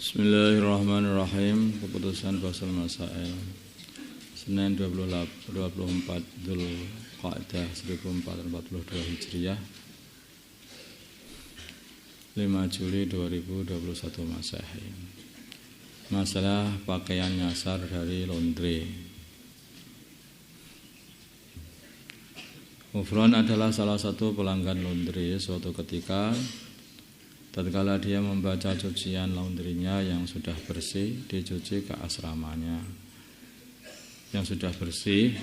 Bismillahirrahmanirrahim. Keputusan Fasal Masail Senin 24 Dzulqa'dah 1442 Hijriah 5 Juli 2021 Masehi. Masalah pakaian nyasar dari laundry. Ghufran adalah salah satu pelanggan laundry. Suatu ketika tatkala dia membaca cucian laundrynya yang sudah bersih dicuci ke asramanya, yang sudah bersih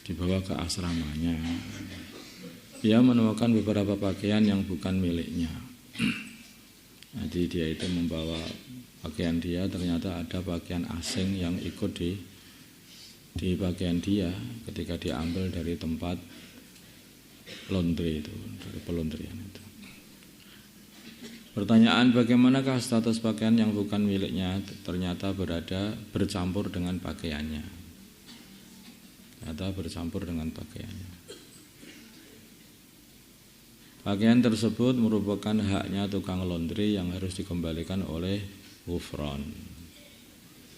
dibawa ke asramanya, dia menemukan beberapa pakaian yang bukan miliknya. Jadi dia itu membawa pakaian dia, ternyata ada pakaian asing yang ikut di pakaian dia ketika diambil dari tempat laundry itu, dari pelundrian itu. Pertanyaan, bagaimanakah status pakaian yang bukan miliknya ternyata bercampur dengan pakaiannya. Pakaian tersebut merupakan haknya tukang laundry yang harus dikembalikan oleh Ghufran.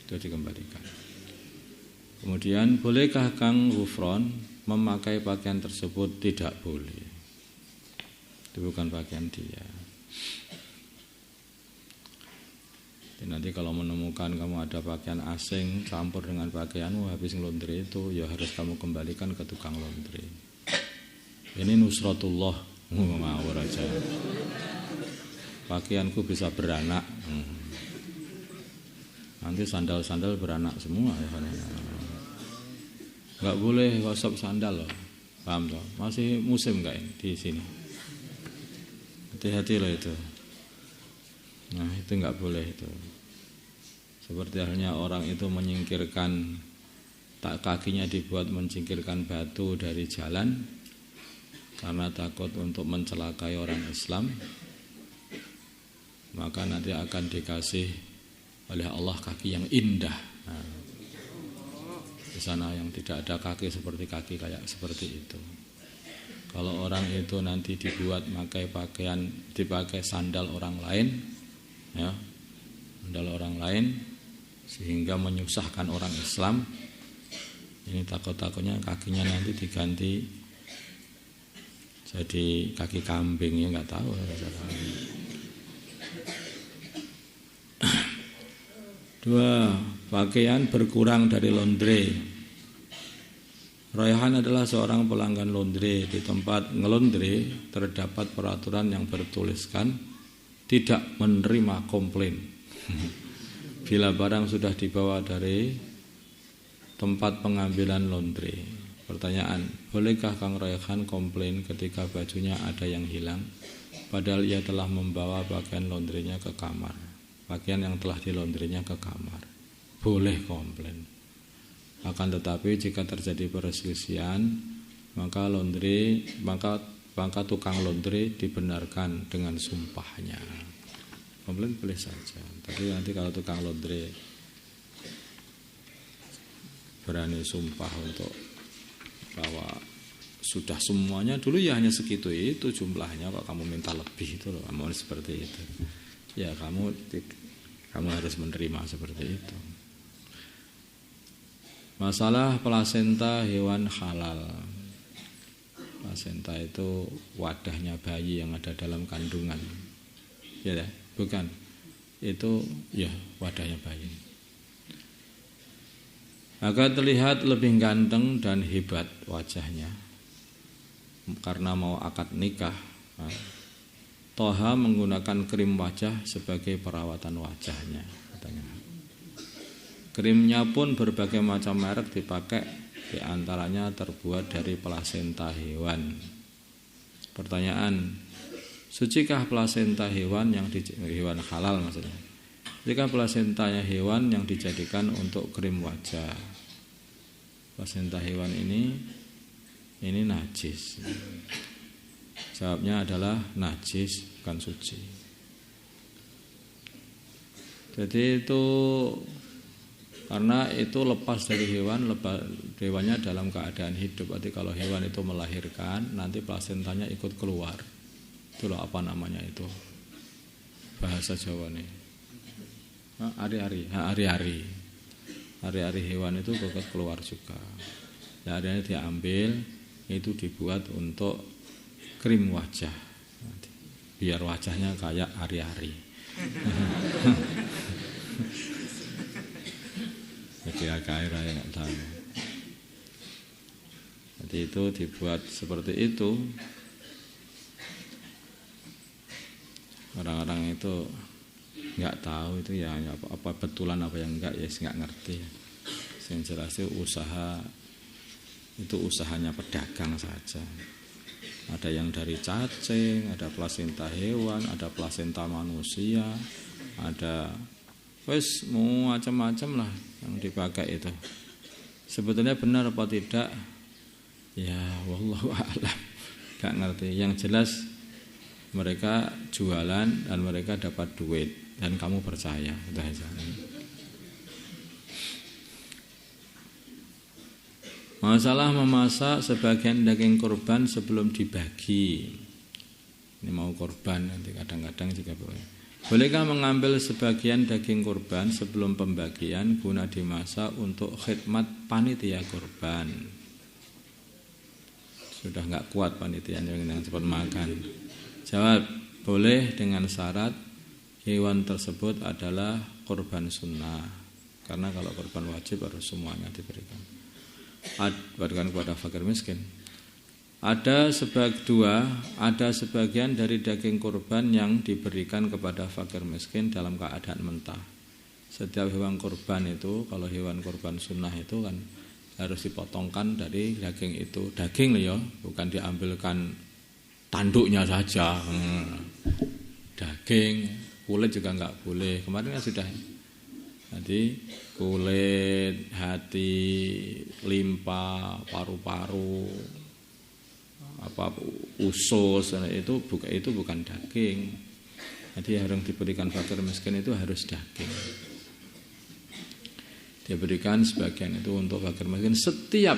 Itu dikembalikan. Kemudian, bolehkah Kang Ghufran memakai pakaian tersebut? Tidak boleh. Itu bukan pakaian dia. Nanti kalau menemukan kamu ada pakaian asing campur dengan pakaianmu habis ngelondri itu, ya harus kamu kembalikan ke tukang laundry. Ini nusratullah, ngawur aja. Pakaianku bisa beranak. Nanti sandal-sandal beranak semua ya. Enggak boleh gosok sandal loh. Paham toh? Masih musim enggak di sini? Hati-hati loh itu. Nah, itu enggak boleh itu. Seperti halnya orang itu menyingkirkan, kakinya dibuat menyingkirkan batu dari jalan karena takut untuk mencelakai orang Islam, maka nanti akan dikasih oleh Allah kaki yang indah. Nah, di sana yang tidak ada kaki seperti kaki kayak seperti itu. Kalau orang itu nanti dibuat dipakai sandal orang lain, ya, sandal orang lain, sehingga menyusahkan orang Islam, ini takut-takutnya kakinya nanti diganti jadi kaki kambing, ya nggak tahu. Dua, pakaian berkurang dari laundry. Rayhan adalah seorang pelanggan laundry. Di tempat ngelondri terdapat peraturan yang bertuliskan tidak menerima komplain bila barang sudah dibawa dari tempat pengambilan laundry. Pertanyaan, bolehkah Kang Rayhan komplain ketika bajunya ada yang hilang padahal ia telah membawa pakaian laundrynya ke kamar, pakaian yang telah dilondrinya ke kamar? Boleh komplain. Akan tetapi jika terjadi perselisihan, maka tukang laundry dibenarkan dengan sumpahnya. Komplain boleh saja. Tapi nanti kalau tukang laundry berani sumpah untuk bahwa sudah semuanya dulu ya hanya segitu itu jumlahnya, kok kamu minta lebih itu loh, kamu seperti itu. Ya kamu harus menerima seperti itu. Masalah plasenta hewan halal. Plasenta itu wadahnya bayi yang ada dalam kandungan. Ya, bukan. Itu ya wadahnya bayi. Agar terlihat lebih ganteng dan hebat wajahnya karena mau akad nikah, Toha menggunakan krim wajah sebagai perawatan wajahnya, katanya. Krimnya pun berbagai macam merek dipakai, diantaranya terbuat dari plasenta hewan. Pertanyaan, sucikah plasenta hewan hewan halal maksudnya? Jika plasentanya hewan yang dijadikan untuk krim wajah, plasenta hewan ini najis. Jawabnya adalah najis, bukan suci. Jadi itu karena itu lepas dari hewannya dalam keadaan hidup. Berarti kalau hewan itu melahirkan, nanti plasentanya ikut keluar. Itulah apa namanya itu bahasa Jawa nih. Ari-ari hewan itu ikut keluar juga. Nah, ari-ari diambil itu dibuat untuk krim wajah. Biar wajahnya kayak ari-ari. Jadi agak air nggak tahu. Jadi itu dibuat seperti itu. Orang-orang itu nggak tahu itu ya apa betulan apa yang enggak ya nggak ngerti. Yang jelas itu usahanya pedagang saja. Ada yang dari cacing, ada plasenta hewan, ada plasenta manusia, ada wes mau macam-macam lah yang dipakai itu. Sebetulnya benar apa tidak? Ya wallahu a'lam. Gak ngerti. Yang jelas mereka jualan dan mereka dapat duit dan kamu percaya. Udah aja. Masalah memasak sebagian daging kurban sebelum dibagi. Ini mau kurban nanti kadang-kadang juga boleh. Bolehkah mengambil sebagian daging kurban sebelum pembagian guna dimasak untuk khidmat panitia kurban? Sudah enggak kuat panitia yang cepat makan. Jawab, boleh dengan syarat hewan tersebut adalah kurban sunnah. Karena kalau kurban wajib harus semuanya diberikan. Berikan kepada fakir miskin. Ada sebagian dari daging kurban yang diberikan kepada fakir miskin dalam keadaan mentah. Setiap hewan kurban itu, kalau hewan kurban sunnah itu kan harus dipotongkan dari daging itu. Daging ya, bukan diambilkan tanduknya saja. Daging, kulit juga enggak boleh. Kemarin kan sudah. Jadi kulit, hati, limpa, paru-paru, usus itu bukan daging. Jadi yang diberikan fakir miskin itu harus daging. Diberikan sebagian itu untuk fakir miskin setiap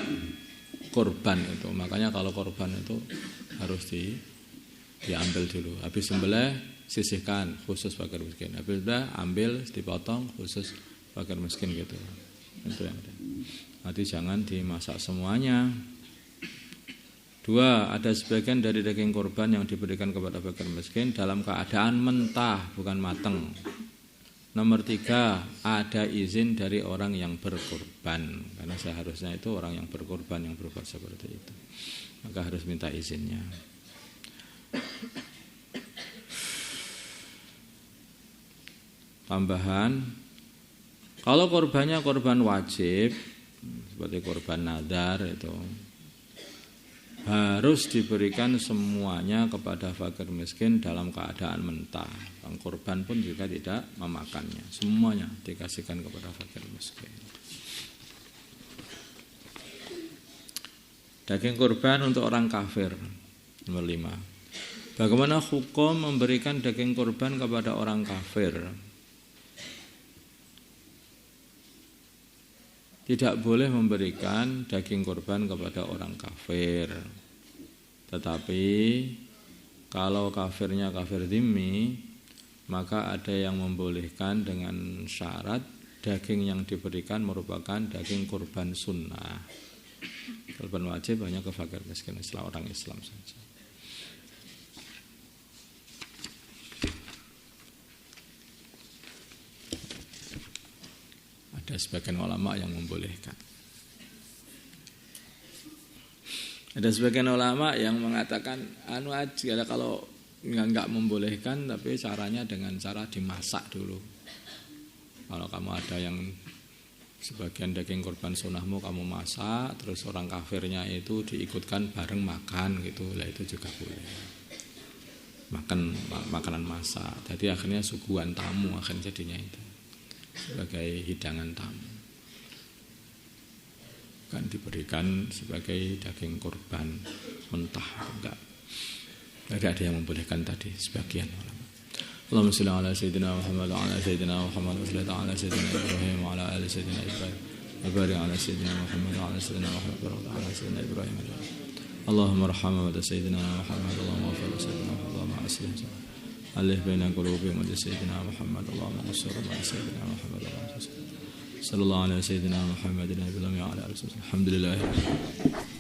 korban itu. Makanya kalau korban itu harus diambil dulu. Habis sembelih sisihkan khusus fakir miskin. Habis sudah ambil dipotong khusus fakir miskin gitu. Itu yang ada. Nanti jangan dimasak semuanya. 2, ada sebagian dari daging kurban yang diberikan kepada fakir miskin dalam keadaan mentah, bukan mateng. Nomor 3, ada izin dari orang yang berkorban. Karena seharusnya itu orang yang berkorban yang berbuat seperti itu. Maka harus minta izinnya. Tambahan, kalau korbannya korban wajib seperti korban nadar itu harus diberikan semuanya kepada fakir miskin dalam keadaan mentah. Bang korban pun juga tidak memakannya, semuanya dikasihkan kepada fakir miskin. Daging korban untuk orang kafir. Nomor 5. Bagaimana hukum memberikan daging korban kepada orang kafir? Tidak boleh memberikan daging korban kepada orang kafir. Tetapi kalau kafirnya kafir dhimmi, maka ada yang membolehkan dengan syarat daging yang diberikan merupakan daging korban sunnah. Korban wajib hanya ke fakir miskin setelah orang Islam saja. Ada sebagian ulama yang membolehkan. Ada sebagian ulama yang mengatakan aja kalau enggak membolehkan, tapi caranya dengan cara dimasak dulu. Kalau kamu ada yang sebagian daging korban sunnahmu kamu masak, terus orang kafirnya itu diikutkan bareng makan gitu, lah itu juga boleh. Makan makanan masak. Jadi akhirnya suguhan tamu akan jadinya itu. Sebagai hidangan tamu, kan diberikan sebagai daging korban mentah, enggak. Jadi ada yang membolehkan tadi sebagian ulama. Allahumma shalli ala sayyidina Muhammad wa ala sayyidina Muhammad wa sallallahu ala sayyidina Ibrahim wa ala ali sayyidina Ibrahim wa barik ala sayyidina Muhammad wa ala sayyidina Muhammad wa ala sayyidina Ibrahim. Allahumma arham wa sayyidina Muhammad Allahumma ighfir sayyidina Muhammad wa aslih alif baina qulubihim wa sayyidina Muhammad Allahumma shalli ala sayyidina Muhammad sallallahu alaihi wasallam Muhammadin wa ala alihi wasallam alhamdulillah